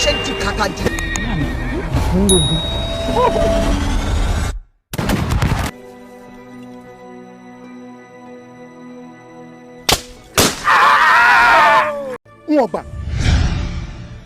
ṣe ń di kàkà di. n ò gbà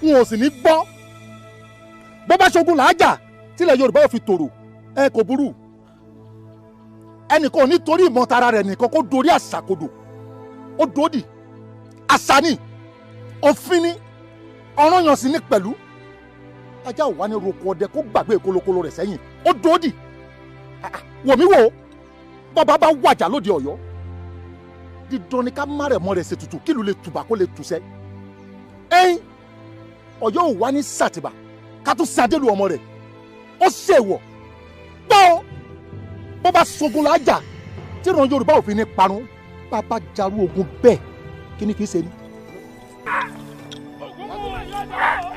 n ò sì ní gbọ́ bó bá ṣogun làájà tílẹ̀ Yorùbá ò fi tòrò ẹ kò burú ẹnìkan ò ní torí ìmọ̀tara rẹ̀ nìkan kó dorí àṣàkodò ó dòdì àṣà ni òfin ni ọ̀ranyàn sì ní pẹ̀lú ajá ò wá ní roko ọdẹ kó gbàgbé kolokolo rẹ̀ sẹ́yìn ó dòdì wò mí wò bàbá bá wàjà lóde Ọ̀yọ́ dídán ni ká má rẹ̀ mọ́ rẹ̀ ṣètùtù kílù lè tùbà kó lè tùṣẹ́ ẹ̀yìn Ọ̀yọ́ ò wá ní sàtìbà ká tún sadélu ọmọ rẹ̀ ó ṣèwọ̀ gbọ́ bó bá ṣogun lájà tí ìran Yorùbá ò fi ní parun bàbá jarú ogun bẹ́ẹ̀ kí ni kì í ṣe ni.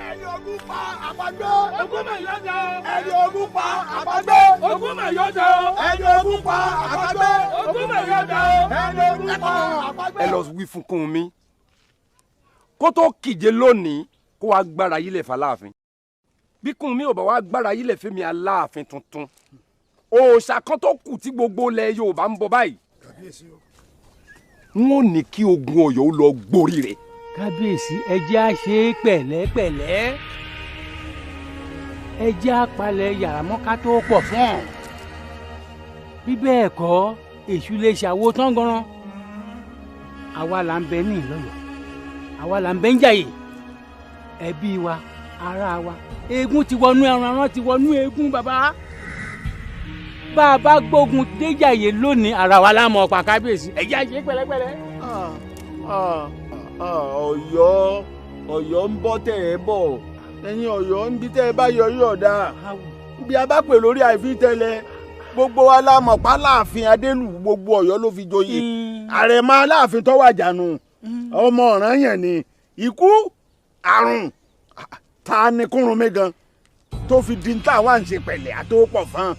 ẹni ogun pa àpagbé ogun mà yọjà ẹni ogun pa àpagbé ogun mà yọjà ẹni ogun pa àpagbé ogun mà yọjà ẹni ogun pa àpagbé. ẹ lọ wí fún Kúnmi kó tó kíje lónìí kó wá gbára yílẹ̀ fàlàáfin bí Kúnmi ò bá wá gbára yílẹ̀ fẹ́mi Aláàfin tuntun òòṣà kan tó kù tí gbogbo ilẹ̀ Yorùbá ń bọ báyìí n ó ní kí ogun Ọ̀yọ́ ó lọ gborí rẹ̀. kábíyèsí ẹ jẹ́ á ṣe pẹ̀lẹ́pẹ̀lẹ́ ẹ jẹ́ á palẹ̀ yàrá mọ́ ká tó pọ̀ fún ọ bí bẹ́ẹ̀ kọ́ èṣù lè ṣàwo tán gan-an àwa là ń bẹ ní Ìlọ́yọ̀ àwa là ń bẹ ń jàyè ẹbí wa ará wa eégún ti wọnú ẹran ti wọnú eégún bàbá bá a bá gbógun déjàyè lónìí ara wa lámọ̀ ọ̀pá kábíyèsí ẹ jẹ́ á ṣe pẹ̀lẹ́pẹ̀lẹ́. Ọ̀yọ́ ń bọ́ tẹ̀ ẹ́ bọ̀ ẹ̀yin Ọ̀yọ́ ń bí tẹ́ ẹ bá yọ yọ̀ọ̀dà bí a bá pè lórí àìfi tẹ́lẹ̀ gbogbo wa la mọ̀ pa Aláàfin Adélù gbogbo Ọ̀yọ́ ló fi joyè àrẹ̀mọ Aláàfin tó wàjà nù ọmọ Ọ̀rànyàn ni ikú àrùn ta ni Kúrúnmí gan tó fi di ta wà ń ṣe pẹ̀lẹ́ àtòpọ̀ fún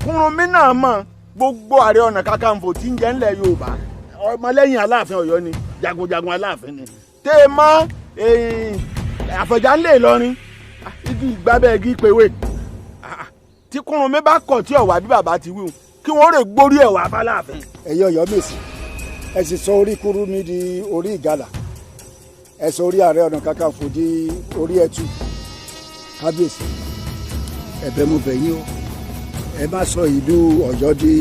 Kúrúnmí náà mọ̀ gbogbo Ààrẹ Ọ̀nà Kakanfò tí ń jẹ́ ńlẹ̀ Yorùbá ọmọlẹ́yìn Aláàfin Ọ̀yọ́ ni jagunjagun Aláàfin ni tẹ́ ẹ mọ́ Àfọ̀njá ńlẹ̀ Ìlọrin igi ìgbàbẹ́ igi pèwé tí Kúrúnmí bá kọ̀ tí ọ̀wá bí bàbá ti wíwù kí wọ́n rè gbórí ẹ̀wà fáláàfin. ẹ̀yin Ọ̀yọ́ mèsì ẹ sì sọ orí Kúrúnmí di orí ìgalà ẹ sọ orí Ààrẹ Ọ̀nà Kakanfò di orí ẹtù kábíyèsí ẹ̀bẹ̀ mo bẹ̀ yín o ẹ má sọ ìlú Ọ̀yọ́ di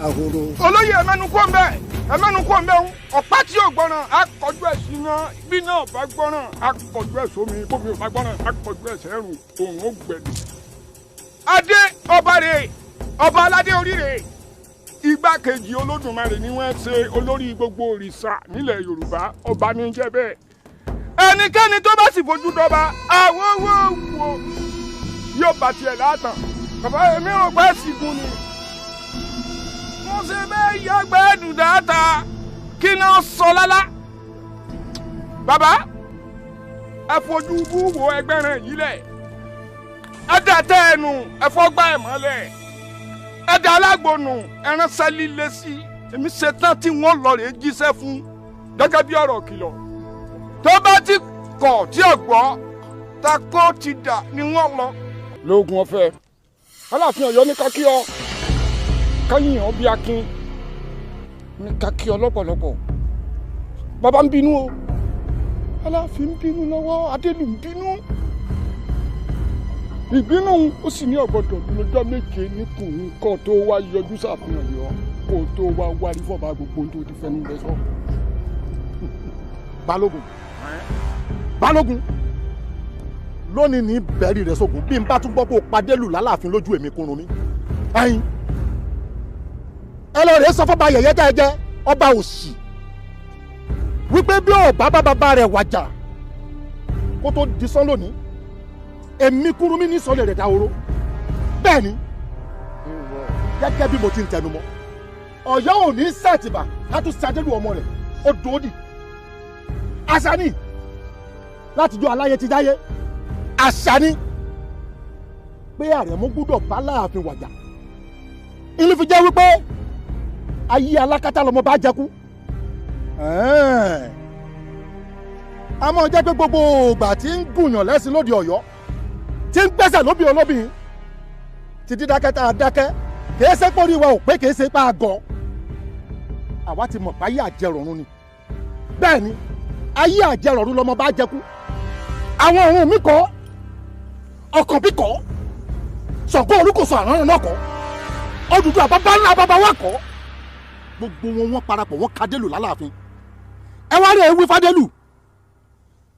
ahoro. olóyè ẹ̀mẹ́nu kó ń bẹ́ẹ̀ ẹ̀mẹ́nu kó ń bẹ́ẹ̀ ọ̀pá tí ò gbọ́ràn á kọjú ẹ̀ sí iná bí náà bá gbọ́ràn á kọjú ẹ̀ sómi bómi ò bá gbọ́ràn á kọjú ẹ̀ sẹ́rù òun ó gbẹ̀dù. adé ọba rè ọba aládé orí rè igbákejì Olódùmarè ni wọ́n ṣe olórí gbogbo òrìṣà nílẹ̀ Yorùbá ọba ní jẹ́ bẹ́ẹ̀ ẹnikẹ́ni tó bá sì fojú dọba àwọn owó yóò bá tiẹ̀ látàn bàbá èmi ò gbẹ́ sìnkú ni mo ṣe bẹ́ẹ̀ yọgbẹ́ dùdáta kí náà sọ lálá bàbá ẹ fojú bú wo ẹgbẹ́rún yìí lẹ̀ ẹ dà tẹ́ ẹnu ẹ fọ́gbà ẹ̀ mọ́lẹ̀ ẹ dà alágbónú ẹránṣẹ́ líle sí èmi ṣetán tí wọ́n lọ rèé jíṣẹ́ fún gẹ́gẹ́ bí ọ̀rọ̀ kìlọ̀ tó bá ti kọ̀ tí ò gbọ́ ta kó ti dà ni wọ́n lọ. lóògùn ọ̀fẹ́ Aláàfin Ọ̀yọ́ ní ká kí ọ káyìn ọ bí akin ní ká kí ọ lọ́pọ̀lọpọ̀ bàbá ń bínú o Aláàfin ń bínú lọ́wọ́ Adélù ń bínú ìbínú ó sì ní ọ̀gbọ́dọ̀ lọ́jọ́ méje níkùn kó tó wá yọjú sáàfin Ọ̀yọ́ kó tó wá wárí fọ́ba gbogbo tó ti fẹ́nu rẹ sọ. Balógun lónìí ní bẹ́ẹ̀rì rẹ̀ sógun bí n bá tún gbọ́ kó padé lù lálàáfin lójú èmi Kúrúnmí ẹ̀yin ẹ lọ rèé sọ fọ́ba yẹ̀yẹ́ tẹ́ ẹ jẹ́ ọba òsì wípé bí ọba bàbá rẹ̀ wàjà kó tó di sán lónìí èmi Kúrúnmí ní sọlẹ̀ rẹ̀ dáhoro bẹ́ẹ̀ ni gẹ́gẹ́ bí mo ti ń tẹnu mọ́ Ọ̀yọ́ ò ní sẹ́ẹ̀tìbà ká tún sadélu ọmọ rẹ̀ ó dòódì àṣà ni láti jọ aláyé ti dáyé àṣà ni pé Àrẹ̀mú gbúdọ̀ bá Láàfin wàjà ìlú fi jẹ́ wípé ayé alákatá lọmọ bá jẹkú a máa jẹ́ pé gbogbo ògbà tí ń gùnyàn lẹ́sìn lóde Ọ̀yọ́ tí ń gbẹ́sẹ̀ lóbi olóbìn ti dídákẹ́ tá a dákẹ́ kìí ṣe pé orí wa ò pé kìí ṣe pé a gọ̀ àwa ti mọ̀ pé ayé àjẹrọ̀run ni bẹ́ẹ̀ ni ayé àjẹrọ̀run lọmọ bá jẹkú àwọn ọ̀run mi kọ́ ọkàn bí kọ́ Ṣàngó Olúkòso àrán náà kọ́ Odùduwà bàbá ńlá bàbá wa kọ́ gbogbo wọn parapọ̀ wọn kadélù lálàáfin ẹ wá rí ewì fadélù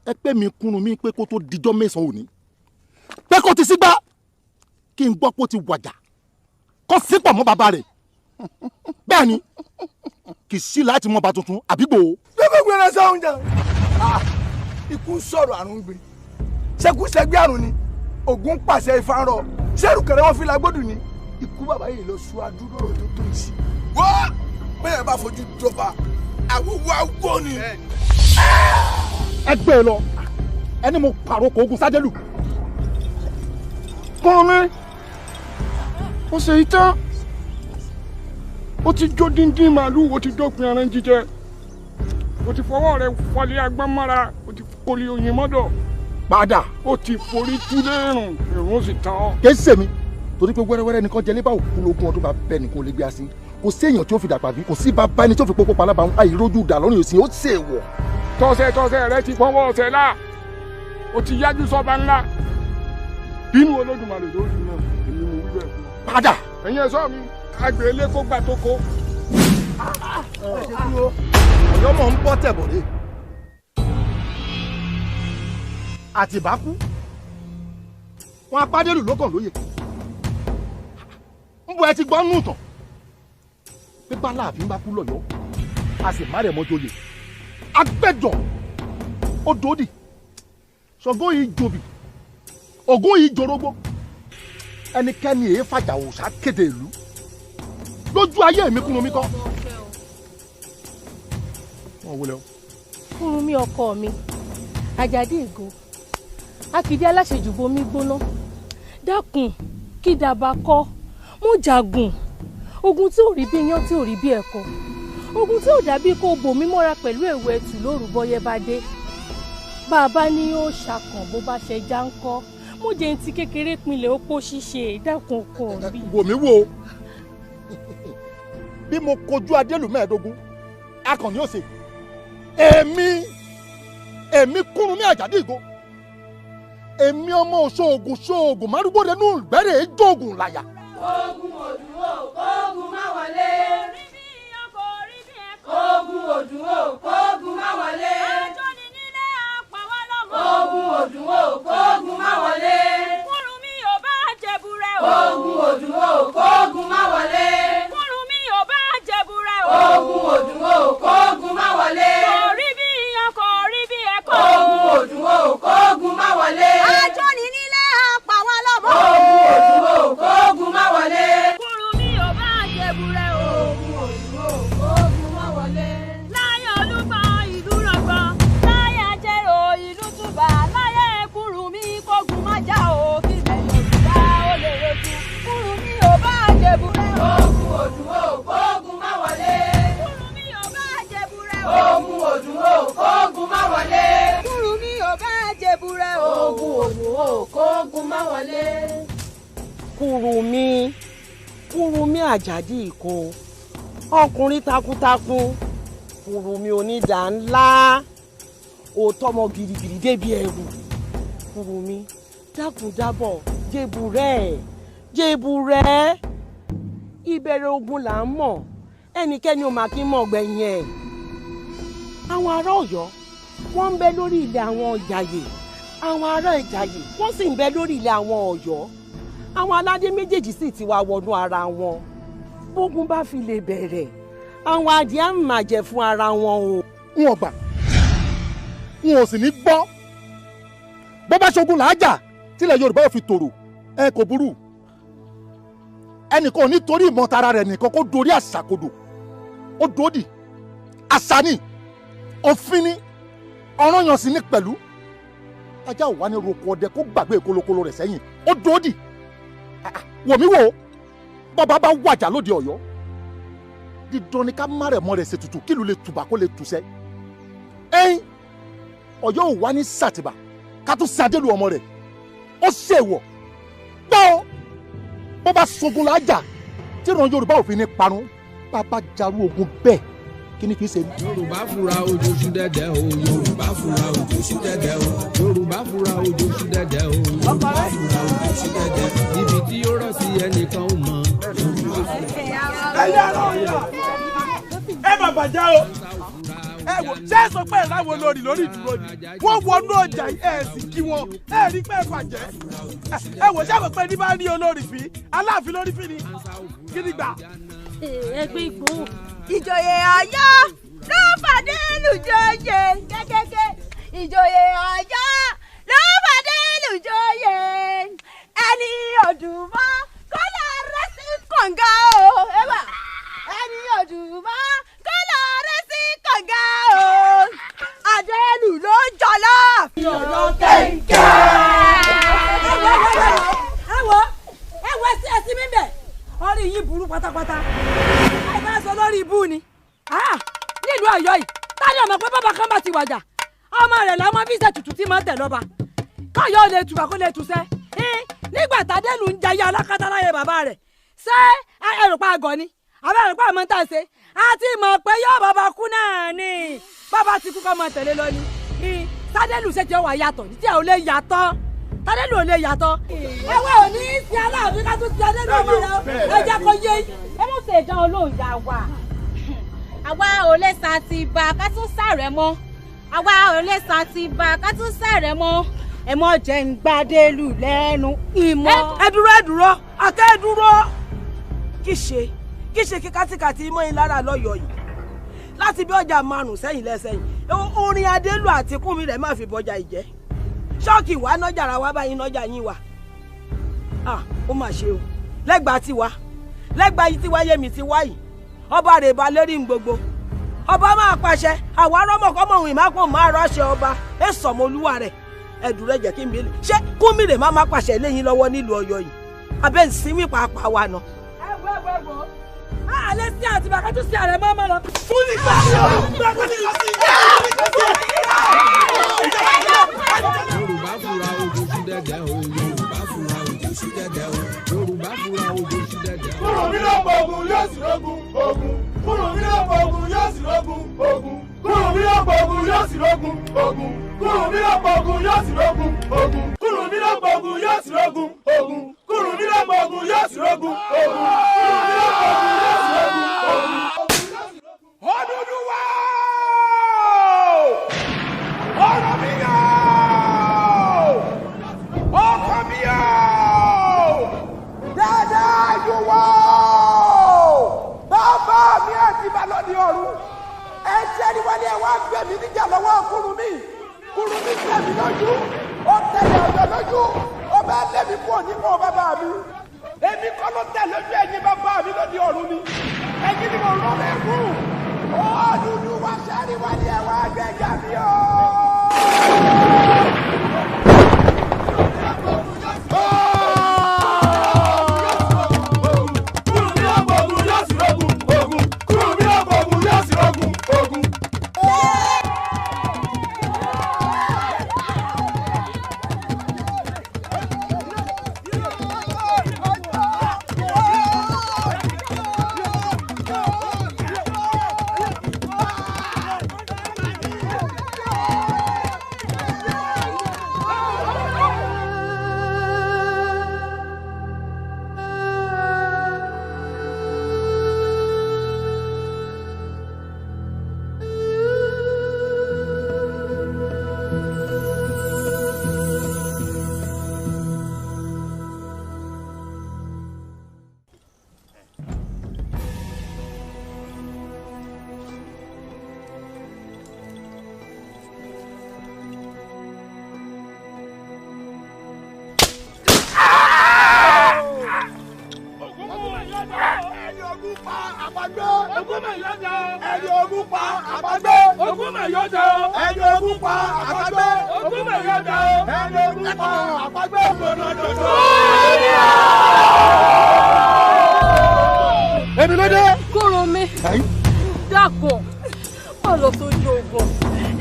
ẹ pé mi kúnnú mi pé kó tó dijọ́ mẹ́sàn-án òní pé kó ti sígbà kí n gbọ́ pé ó ti wàjà kó sípò mọ́ bàbá rẹ̀ bẹ́ẹ̀ ni kì í sí láti mọ́ ba tuntun àbígbò. gbogbo ẹran sáwọn jà ikú sọ̀rọ̀ àrùn gbé ṣẹkúṣẹgbẹ́ àrùn ni Ògún pàṣẹ Ifá rọ ṣẹ́rù kẹrẹ wọn fi lágbódù ni ikú bàbá yìí lọ sún adúrò tó tó yìí. wọ́n bẹ́ẹ̀ bá fojú jọba àwòwò àwọ̀ ni. ẹ gbé e lọ ẹni mo pàrọ̀ kò ogun sádẹ́lù. kọ́ni ó ṣe ìtàn ó ti jó díndín màálù ó ti dópin ẹran jíjẹ ó ti fọwọ́ rẹ̀ fọlé agbọ́n mọ́ra ó ti kọ́lé oyin mọ́dọ̀ padà ó ti forí túlé ẹ̀rùn ẹ̀rùn ó sì tán. kì í ṣèmi torí pé wẹ́rẹ́wẹ́rẹ́ nìkan jẹ lébà òkú lógún ọdún bá bẹ́ẹ̀ nìkan lè gbé asín kò sí èèyàn tí ó fi dàgbà bí kò sí bàbá ẹni tí ó fi pópó palábà ń àìrójú dà lọ́rùn òsì ó ṣe wọ̀. tọ́sẹ̀ rẹ ti fọwọ́ ọ̀sẹ̀ la ó ti yájú sọ́ba ńlá bínú Olódùmarè lórí náà èmi mo wí bẹ́ẹ̀ fún un. padà. ẹ̀yin ẹ̀ṣọ́ mi agbèrèlé kó gbà tó kó. Ọ̀yọ́ mọ̀ ń bọ́ tẹ̀bọ̀rẹ́ àtìbákú wọn apádélù lókàn lóye ń bọ ẹ ti gbọ́ nù tán pé bá láàfin bá kú lọ́yọ́ a sì má rẹ̀ mọ́ joyè agbẹ́jọ́ odòdì Ṣàngó yìí jòbì Ògún yìí jorógbó ẹnikẹ́ni èé fàjà òòṣà kéde ìlú lójú ayé mi kúrò mi kọ́. wọ́n wọlé o. kúrò mi ọkọ mi Àjàdí Ìgò akíndé aláṣejù bomi gbóná dákun kí dàbà kọ mú jagun ogun tí ò rí bí iyán tí ò rí bí ẹ̀kọ ogun tí ò dàbí kó bòmí mọ́ra pẹ̀lú èwe ẹ̀tù lóru bọ́yẹ́ bá dé bàbá ní yóò ṣàkàn bó bá ṣe já ń kọ́ mo jẹ́ ti kékeré pinlẹ̀ ó pọ̀ ṣíṣe dákun ọkọ mi. wò mí wò bí mo kojú adélù mẹ́ẹ̀ẹ́dógún akànnì òsè èmi Kúrúnmí Àjàdí Ìgò èmi ọmọ ṣoògùn márùgbó rẹ nù gbẹ́rẹ́ jóògùn láyà. ogun òdùn o kóògùn má wọlé. ogun òdùn o kóògùn má wọlé. ogun òdùn o kóògùn má wọlé. Kúrúnmí ò bá jẹ̀bù rẹ̀ o. ogun òdùn o kóògùn má wọlé. Kúrúnmí ò bá jẹ̀bù rẹ̀ o. ogun òdùn o kóògùn má wọlé. kò rí bí iyán kò rí bí ẹ̀kọ. ogun òdùn o kóògùn má wọlé. Àjọni nílé apá wa lọ́mọ. ogun òdùn o kóògùn má wọlé. Kúrúnmí ò bá jẹ̀bù rẹ̀ o. ogun òdùn o kóògùn má wọlé. láyé Olúgbọ́n ìlú rọ̀gbọ́n láyé Ajérò ìlú túbà láyé Kúrúnmí kógun má já o kí ilẹ̀ Yorùbá ó lè rojú. Kúrúnmí ò bá jẹ̀bù rẹ̀ o. ogun òdùn o kóògùn má wọlé. Kúrúnmí ò bá jẹ̀bù rẹ̀ o. ogun òdùn o kóògùn má wọlé. Kúrúnmí ò bá jẹ̀bù rẹ̀ o. ogun òdùn o kóògùn má wọlé. Kúrúnmí Àjàdí Ìgò ọkùnrin takuntakun Kúrúnmí onídàá ńlá òótọ́ ọmọ girigiri débi ẹrù Kúrúnmí dákúndábọ̀ jébù rẹ̀ ìbẹ̀rẹ̀ ogun là ń mọ̀ ẹnikẹ́ni ò máa kí mọ̀ gbẹ̀yìn ẹ̀. àwọn ará Ọ̀yọ́ wọ́n ń bẹ lórí ilẹ̀ àwọn Ìjàyè àwọn ará Ìjàyè wọ́n sì ń bẹ lórí ilẹ̀ àwọn Ọ̀yọ́ àwọn aládé méjèèjì sì ti wá wọnú ara wọn bógun bá fi lè bẹ̀rẹ̀ àwọn adìẹ ń máa jẹ fún ara wọn o. n ò gbà n ò sì ní gbọ́ bó bá ṣogun làájà tílẹ̀ Yorùbá ò fi tòrò ẹ kò burú ẹnìkan ò ní torí ìmọ̀ tara rẹ̀ nìkan kó dorí àṣàkodò ó dòdì àṣà ni òfin ni ọ̀ranyàn sì ní pẹ̀lú ajá ò wá ní roko ọdẹ kó gbàgbé kolokolo rẹ̀ sẹ́yìn ó dòdì wò mí wò bàbá bá wàjà lóde Ọ̀yọ́ dídán ni ká má rẹ̀ mọ́ rẹ̀ ṣètùtù kílù lè tùbà kó lè tùṣẹ́ ẹ̀yìn Ọ̀yọ́ ò wá ní sàtìbà ká tún sadélu ọmọ rẹ̀ ó ṣèwọ̀ gbọ́ bó bá sogun lájà tí ìran Yorùbá ò fi ní parun bàbá jarú ogun bẹ́ẹ̀ kí ni kì í ṣe. Yorùbá fura ojú ṣú dẹ́dẹ́ o Yorùbá fura ojú ṣú dẹ́dẹ́ o Yorùbá fura ojú ṣú dẹ́dẹ́ o Yorùbá fura ojú ṣú dẹ́dẹ́ ibi tí ó rọ̀ sí ẹnìkan ò mọ̀. ẹ má bàjá o ẹ wò ṣé ẹ sọ pé ìráwọ lórí ìdúró ni wọ́n wọnú ọjà ẹ sì kí wọn ẹ rí pé ẹ bàjẹ́ ẹ wò ṣé ẹ mọ̀ pé ní bá rí olórí fi Aláàfin lórí fi ni kí ni gbà. ẹgbẹ́ ìgbò ìjòyè Ọ̀yọ́ ló fàdé lùjọyè kékeré ìjòyè Ọ̀yọ́ ló fàdé lùjọyè ẹni òdùmọ̀ kó lọ rẹ sí kànga o ẹni òdùmọ̀ kó lọ rẹ sí kànga o Adélù ló jọlọ. Ọ̀yọ́ kẹ̀kẹ́. ẹ wo ẹsìn mi bẹ̀ orí yìí burú pátápátá ẹ bá sọ lórí ibú ni nílùú Ọ̀yọ́ yìí táyọ̀ mọ̀ pé bàbá kan bá ti wàjà ọmọ rẹ̀ lọ́mọ bí ṣe tutù tí máa ń tẹ̀ lọ́ba káyọ̀ lè tùbà kó lè tùṣẹ́ nígbà tádélù ń jayé alákatá láyé bàbá rẹ̀ ṣé ẹrùpá àgọ́ ni àbẹ́ ẹrùpá àmọ́ tá a ṣe àti mọ̀ pé yóò bàbá kú náà ni bàbá ti kú kọ́ mọ tẹ̀lé lọ ni tádélù ṣe jẹ́ wà yàtọ̀ tí a ò lè yàtọ̀ tádélù ò lè yàtọ̀ ẹwẹ́ ò ní í ṣe Aláàfin ká tún ṣe Adélù ọmọ rẹ ẹ jẹ́ kó yé ẹ mọ̀ ṣe ìdán olóhùn yà wá. àwa ò lè ṣàtìbà ká tún sàrẹ̀ mọ́ àwa ò lè ṣàtìbà ká tún sàrẹ̀ mọ́ ẹ mọ̀ jẹ́ ń gbàdélù lẹ́nu ìmọ̀. ẹ dúró àkẹ́ ẹ dúró kí ṣe kí kátikàti mọ́ yín lára lọ́yọ̀ọ́ yìí láti bí ọjà márùn sẹ́yìn lẹ́sẹ̀yìn orin Adélù àti kúnmi rẹ̀ má fi bọjà ìjẹ́ ṣọ́ọ̀kì wà nọ́jà ara wa báyìí nọ́jà yín wà ó mà ṣe o lẹ́gbàá tiwa lẹ́gbàá yìí tiwa yémi ti wá yìí ọba rẹ̀ bá lérí gbogbo ọba máa pàṣẹ àwa rọ́mọkọ́mọ òun ìmápò máa rọ́ṣẹ ọba ẹ sọ̀mọ olúwa rẹ̀ ẹ̀dùn rẹ̀ jẹ́ kí n bèèrè ṣé kúnmi rẹ̀ má pàṣẹ lẹ́yìn lọ́wọ́ nílùú Ọ̀yọ́ yìí abẹ́ ìsinmi pàápàá wa nà. alẹ́ sí àti bàkà tún sí àrẹ mọ́ lọ. fún ìgbà Yorùbá fura ojú ṣú dẹ́dẹ́ o Yorùbá fura ojú ṣú dẹ́dẹ́ o Yorùbá fura ojú ṣú dẹ́dẹ́ o. kúrò mí lọ́pọ̀ ogun yóò sì rógun ogun kúrò mí lọ́pọ̀ ogun yóò sì rógun ogun kúrò mí lọ́pọ̀ ogun yóò sì rógun ogun kúrò mí lọ́pọ̀ ogun yóò sì rógun ogun kúrò mí lọ́pọ̀ ogun yóò sì rógun ogun kúrò mí lọ́pọ̀ ogun yóò sì rógun ogun kúrò mí lọ́pọ̀ ogun yóò sì rógun ogun. Odùduwà ọ̀rọ̀ mi yá ọkọ mi yá dáadáa yóò wá bàbá mi àti balọ̀dì ọ̀run ẹ jẹ́ ní wálé ẹ wá gbé mi níjà lọ́wọ́ Kúrúnmí tẹ̀ mí lójú ó tẹ̀lé Ọ̀yọ́ lójú ó bá lé mi kú òní kọ́ bàbá mi èmi kọ́ ló tẹ̀ lójú ẹ̀yin bàbá mi lóde ọ̀run ni ẹ̀yin ni mo rọ́ lẹ́kùn Odùduwà sáré wálé ẹ wá gbẹ̀gà mi ọ́.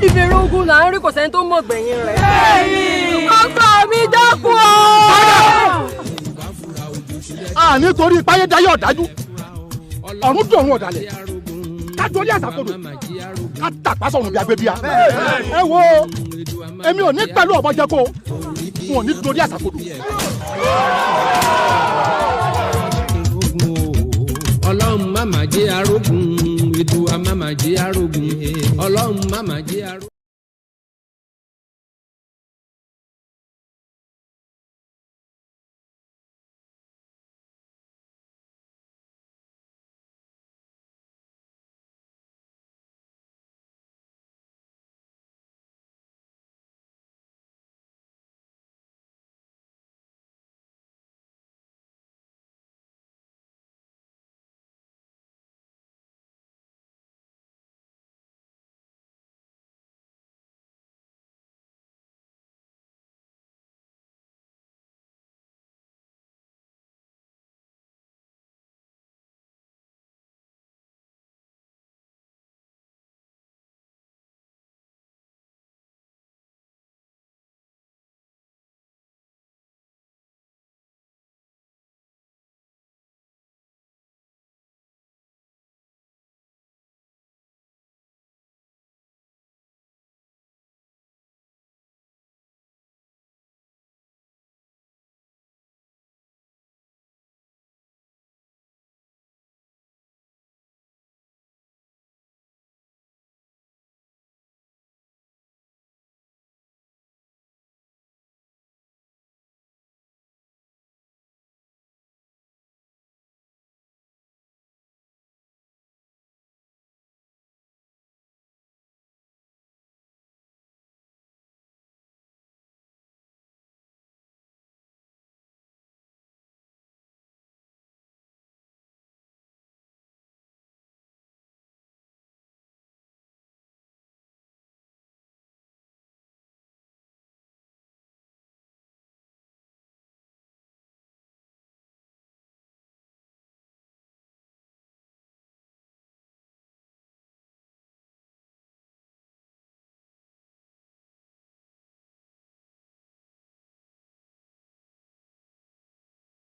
ìbẹ̀rẹ̀ ogun là ń rí kò sẹ́ni tó mọ̀ gbẹ̀yìn rẹ̀. ọkọ mi dákú o. a nítorí ipáyé dayé ọ̀dájú ọ̀run dòrun ọ̀dàlẹ̀ ká torí àtàkùn ká tàpá sọ̀run bí agbébíà. ẹ wo èmi ò ní pẹ̀lú ọ̀bọ jẹ́ kó wọn ò ní torí àtàkùn. ọlọ́run má mà jẹ́ arógun ètò àmàmà jẹ́ arógun ọlọ́run má mà jẹ́ arógun.